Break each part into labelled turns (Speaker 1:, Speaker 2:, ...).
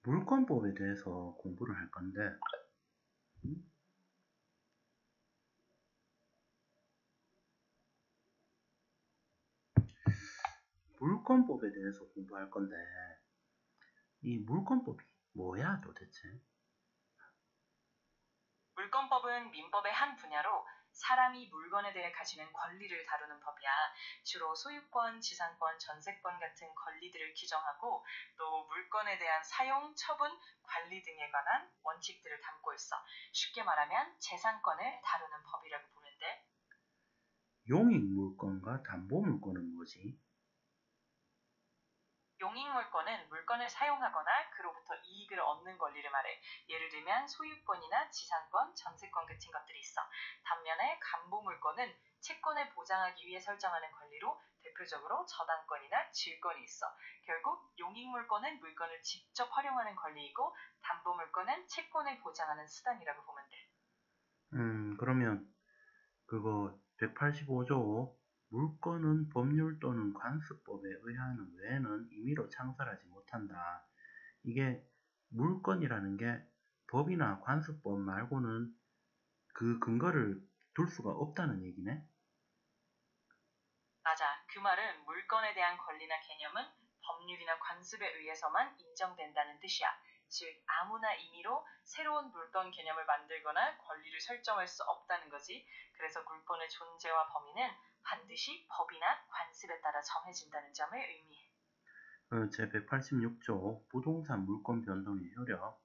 Speaker 1: 물권법에 대해서 공부를 할 건데, 물권법에 대해서 공부할 건데, 이 물권법이 뭐야 도대체?
Speaker 2: 물권법은 민법의 한 분야로 사람이 물건에 대해 가지는 권리를 다루는 법이야. 주로 소유권, 지상권, 전세권 같은 권리들을 규정하고 또 물건에 대한 사용, 처분, 관리 등에 관한 원칙들을 담고 있어. 쉽게 말하면 재산권을 다루는 법이라고 보면 돼.
Speaker 1: 용익물권과 담보물권은 뭐지?
Speaker 2: 용익물권은 물건을 사용하거나 그로부터 이익을 얻는 권리를 말해. 예를 들면 소유권이나 지상권, 전세권 같은 것들이 있어. 반면에 담보물권은 채권을 보장하기 위해 설정하는 권리로 대표적으로 저당권이나 질권이 있어. 결국 용익물권은 물건을 직접 활용하는 권리이고 담보물권은 채권을 보장하는 수단이라고 보면 돼.
Speaker 1: 그러면 그거 185조 물건은 법률 또는 관습법에 의하는 외에는 임의로 창설하지 못한다. 이게 물건이라는 게 법이나 관습법 말고는 그 근거를 둘 수가 없다는 얘기네.
Speaker 2: 맞아. 그 말은 물건에 대한 권리나 개념은 법률이나 관습에 의해서만 인정된다는 뜻이야. 즉, 아무나 임의로 새로운 물건 개념을 만들거나 권리를 설정할 수 없다는 거지. 그래서 물건의 존재와 범위는 반드시 법이나 관습에 따라 정해진다는 점을 의미해.
Speaker 1: 제186조 부동산 물권 변동의 효력.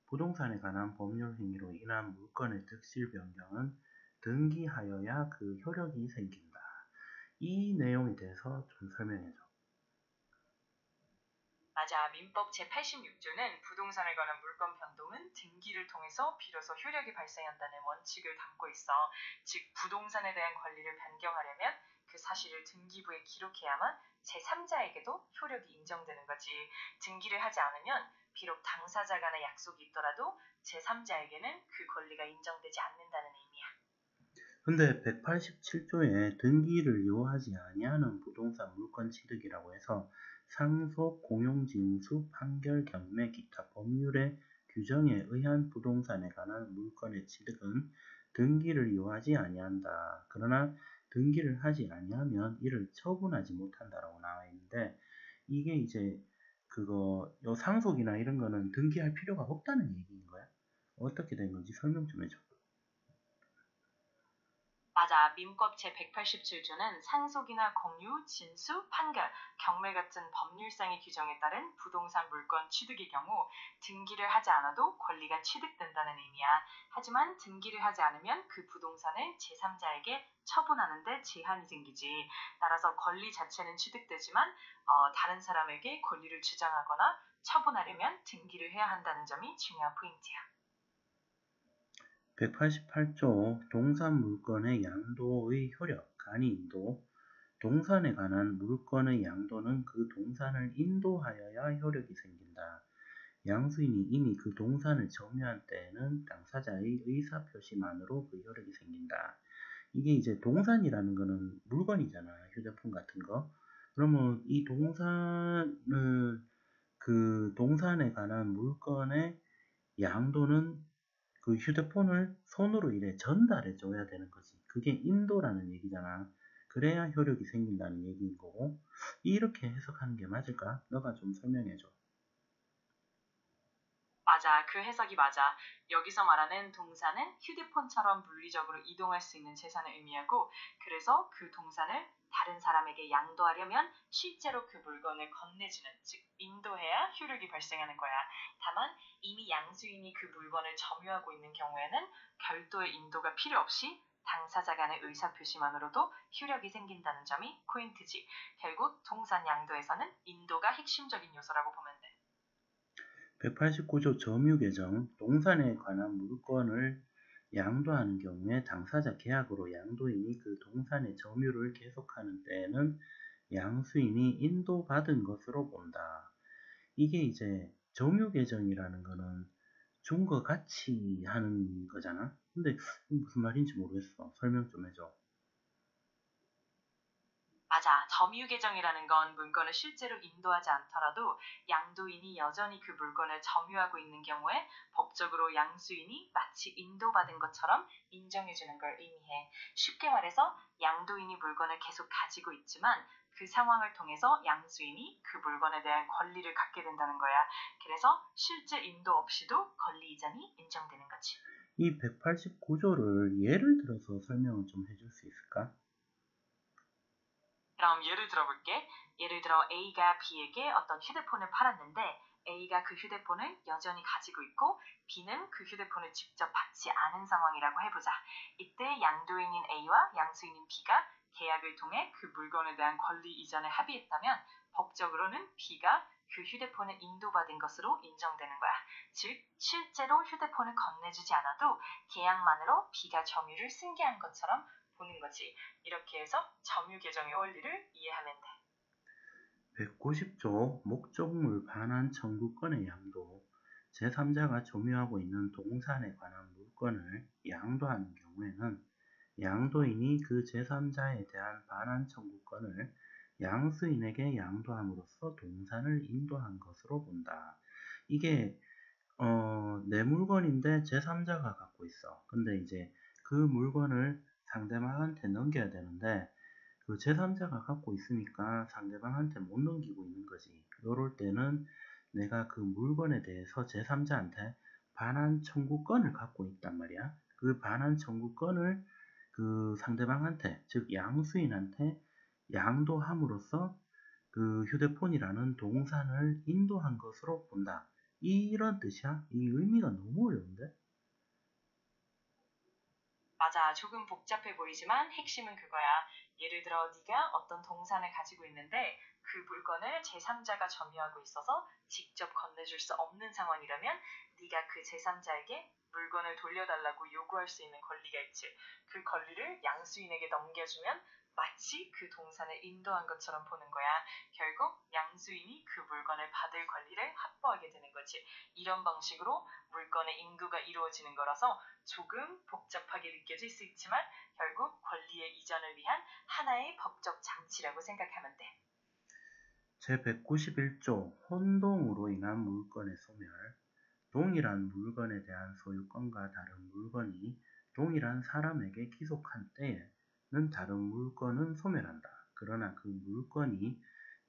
Speaker 1: 부동산에 관한 법률 행위로 인한 물건의 득실 변경은 등기하여야 그 효력이 생긴다. 이 내용에 대해서 좀 설명해줘.
Speaker 2: 맞아. 민법 제86조는 부동산에 관한 물건 변동은 등기를 통해서 비로소 효력이 발생한다는 원칙을 담고 있어. 즉, 부동산에 대한 권리를 변경하려면 그 사실을 등기부에 기록해야만 제3자에게도 효력이 인정되는 거지. 등기를 하지 않으면 비록 당사자 간의 약속이 있더라도 제3자에게는 그 권리가 인정되지 않는다는 의미야.
Speaker 1: 근데 187조에 등기를 요하지 아니하는 부동산 물권 취득이라고 해서 상속, 공용징수, 판결, 경매, 기타 법률의 규정에 의한 부동산에 관한 물건의 취득은 등기를 요하지 아니한다. 그러나 등기를 하지 아니하면 이를 처분하지 못한다라고 나와 있는데, 이게 이제 요 상속이나 이런 거는 등기할 필요가 없다는 얘기인 거야. 어떻게 된 건지 설명 좀 해줘.
Speaker 2: 맞아. 민법 제187조는 상속이나 공유, 진수, 판결, 경매 같은 법률상의 규정에 따른 부동산 물건 취득의 경우 등기를 하지 않아도 권리가 취득된다는 의미야. 하지만 등기를 하지 않으면 그 부동산을 제3자에게 처분하는 데 제한이 생기지. 따라서 권리 자체는 취득되지만 다른 사람에게 권리를 주장하거나 처분하려면 등기를 해야 한다는 점이 중요한 포인트야.
Speaker 1: 188조 동산 물건의 양도의 효력, 간이인도. 동산에 관한 물건의 양도는 그 동산을 인도하여야 효력이 생긴다. 양수인이 이미 그 동산을 점유한 때에는 당사자의 의사표시만으로 그 효력이 생긴다. 이게 이제 동산이라는 거는 물건이잖아. 휴대폰 같은 거. 그러면 이 동산을, 그 동산에 관한 물건의 양도는 그 휴대폰을 손으로 이래 전달해 줘야 되는 거지. 그게 인도라는 얘기잖아. 그래야 효력이 생긴다는 얘기인 거고. 이렇게 해석하는 게 맞을까? 너가 좀 설명해 줘.
Speaker 2: 맞아. 그 해석이 맞아. 여기서 말하는 동산은 휴대폰처럼 물리적으로 이동할 수 있는 재산을 의미하고 그래서 그 동산을 다른 사람에게 양도하려면 실제로 그 물건을 건네주는 즉 인도해야 효력이 발생하는 거야. 다만 이미 양수인이 그 물건을 점유하고 있는 경우에는 별도의 인도가 필요 없이 당사자 간의 의사표시만으로도 효력이 생긴다는 점이 포인트지. 결국 동산 양도에서는 인도가 핵심적인 요소라고 보면 돼.
Speaker 1: 189조 점유 개정, 동산에 관한 물건을 양도하는 경우에 당사자 계약으로 양도인이 그 동산의 점유를 계속하는 때에는 양수인이 인도받은 것으로 본다. 이게 이제 점유 개정이라는 거는 준거 같이 하는 거잖아. 근데 무슨 말인지 모르겠어. 설명 좀 해줘.
Speaker 2: 맞아. 점유계정이라는 건 물건을 실제로 인도하지 않더라도 양도인이 여전히 그 물건을 점유하고 있는 경우에 법적으로 양수인이 마치 인도받은 것처럼 인정해주는 걸 의미해. 쉽게 말해서 양도인이 물건을 계속 가지고 있지만 그 상황을 통해서 양수인이 그 물건에 대한 권리를 갖게 된다는 거야. 그래서 실제 인도 없이도 권리 이전이 인정되는 거지.
Speaker 1: 이 189조를 예를 들어서 설명을 좀 해줄 수 있을까?
Speaker 2: 그럼 예를 들어볼게. 예를 들어 A가 B에게 어떤 휴대폰을 팔았는데 A가 그 휴대폰을 여전히 가지고 있고 B는 그 휴대폰을 직접 받지 않은 상황이라고 해보자. 이때 양도인인 A와 양수인인 B가 계약을 통해 그 물건에 대한 권리 이전을 합의했다면 법적으로는 B가 그 휴대폰을 인도받은 것으로 인정되는 거야. 즉, 실제로 휴대폰을 건네주지 않아도 계약만으로 B가 점유를 승계한 것처럼 보는 거지. 이렇게 해서 점유계정의 원리를 이해하면 돼.
Speaker 1: 190조 목적물 반환 청구권의 양도 제3자가 점유하고 있는 동산에 관한 물건을 양도하는 경우에는 양도인이 그 제3자에 대한 반환 청구권을 양수인에게 양도함으로써 동산을 인도한 것으로 본다. 이게 내 물건인데 제3자가 갖고 있어. 근데 이제 그 물건을 상대방한테 넘겨야 되는데 그 제3자가 갖고 있으니까 상대방한테 못 넘기고 있는 거지. 이럴 때는 내가 그 물건에 대해서 제3자한테 반환 청구권을 갖고 있단 말이야. 그 반환 청구권을 그 상대방한테, 즉 양수인한테 양도함으로써 그 휴대폰이라는 동산을 인도한 것으로 본다. 이런 뜻이야. 이 의미가 너무 어려운데?
Speaker 2: 맞아. 조금 복잡해 보이지만 핵심은 그거야. 예를 들어 네가 어떤 동산을 가지고 있는데 그 물건을 제3자가 점유하고 있어서 직접 건네줄 수 없는 상황이라면 네가 그 제3자에게 물건을 돌려달라고 요구할 수 있는 권리가 있지. 그 권리를 양수인에게 넘겨주면 마치 그 동산을 인도한 것처럼 보는 거야. 결국 양수인이 그 물건을 받을 권리를 확보하게 되는 거지. 이런 방식으로 물건의 인도가 이루어지는 거라서 조금 복잡하게 느껴질 수 있지만 결국 권리의 이전을 위한 하나의 법적 장치라고 생각하면 돼.
Speaker 1: 제191조 혼동으로 인한 물건의 소멸. 동일한 물건에 대한 소유권과 다른 물건이 동일한 사람에게 기속한 때에는 다른 물건은 소멸한다. 그러나 그 물건이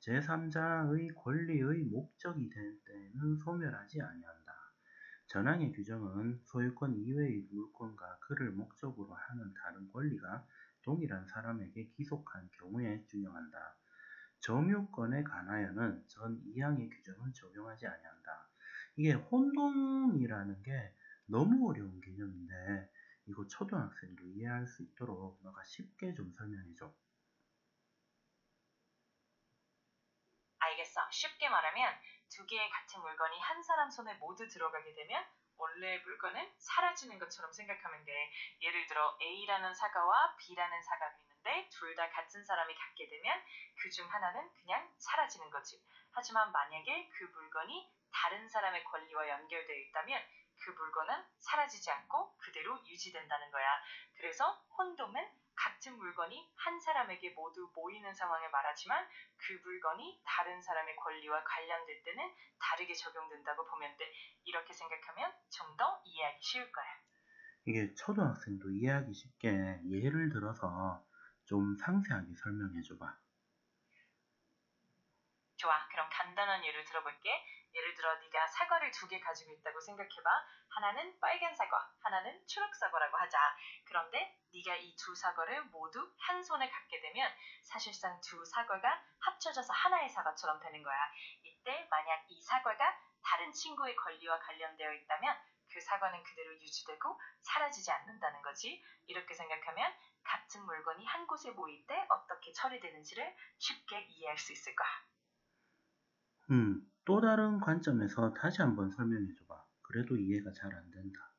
Speaker 1: 제3자의 권리의 목적이 될 때에는 소멸하지 아니한다. 전항의 규정은 소유권 이외의 물건과 그를 목적으로 하는 다른 권리가 동일한 사람에게 기속한 경우에 준용한다. 점유권에 관하여는 전 2항의 규정은 적용하지 아니한다. 이게 혼동이라는 게 너무 어려운 개념인데 이거 초등학생도 이해할 수 있도록 너가 쉽게 좀 설명해줘.
Speaker 2: 알겠어. 쉽게 말하면 두 개의 같은 물건이 한 사람 손에 모두 들어가게 되면 원래의 물건은 사라지는 것처럼 생각하면 돼. 예를 들어 A라는 사과와 B라는 사과가 있는데 둘 다 같은 사람이 갖게 되면 그 중 하나는 그냥 사라지는 거지. 하지만 만약에 그 물건이 다른 사람의 권리와 연결되어 있다면 그 물건은 사라지지 않고 그대로 유지된다는 거야. 그래서 혼동은 같은 물건이 한 사람에게 모두 모이는 상황을 말하지만 그 물건이 다른 사람의 권리와 관련될 때는 다르게 적용된다고 보면 돼. 이렇게 생각하면 좀 더 이해하기 쉬울 거야.
Speaker 1: 이게 초등학생도 이해하기 쉽게 예를 들어서 좀 상세하게 설명해 줘봐.
Speaker 2: 좋아. 그럼 간단한 예를 들어볼게. 예를 들어 네가 사과를 두 개 가지고 있다고 생각해봐. 하나는 빨간 사과, 하나는 초록 사과라고 하자. 그런데 네가 이 두 사과를 모두 한 손에 갖게 되면 사실상 두 사과가 합쳐져서 하나의 사과처럼 되는 거야. 이때 만약 이 사과가 다른 친구의 권리와 관련되어 있다면 그 사과는 그대로 유지되고 사라지지 않는다는 거지. 이렇게 생각하면 같은 물건이 한 곳에 모일 때 어떻게 처리되는지를 쉽게 이해할 수 있을 거야.
Speaker 1: 또 다른 관점에서 다시 한번 설명해 줘봐. 그래도 이해가 잘 안 된다.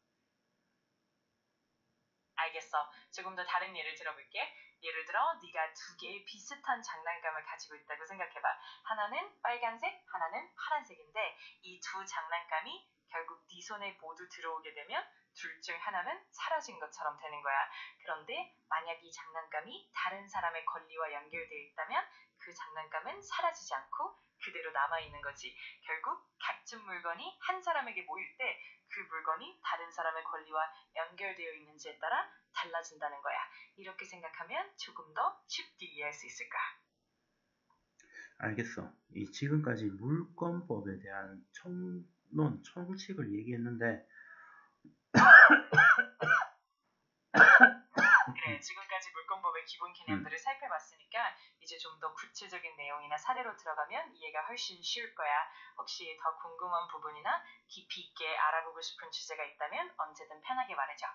Speaker 2: 알겠어. 조금 더 다른 예를 들어볼게. 예를 들어 네가 두 개의 비슷한 장난감을 가지고 있다고 생각해봐. 하나는 빨간색, 하나는 파란색인데 이 두 장난감이 결국 네 손에 모두 들어오게 되면 둘 중 하나는 사라진 것처럼 되는 거야. 그런데 만약 이 장난감이 다른 사람의 권리와 연결되어 있다면 그 장난감은 사라지지 않고 그대로 남아있는 거지. 결국 같은 물건이 한 사람에게 모일 때 그 물건이 다른 사람의 권리와 연결되어 있는지에 따라 달라진다는 거야. 이렇게 생각하면 조금 더 쉽게 이해할 수 있을 거야.
Speaker 1: 알겠어. 지금까지 물권법에 대한 총칙을 얘기했는데
Speaker 2: 그래, 지금까지 물권법의 기본 개념들을 살펴봤으니까 이제 좀 더 구체적인 내용이나 사례로 들어가면 이해가 훨씬 쉬울 거야. 혹시 더 궁금한 부분이나 깊이 있게 알아보고 싶은 주제가 있다면 언제든 편하게 말해줘.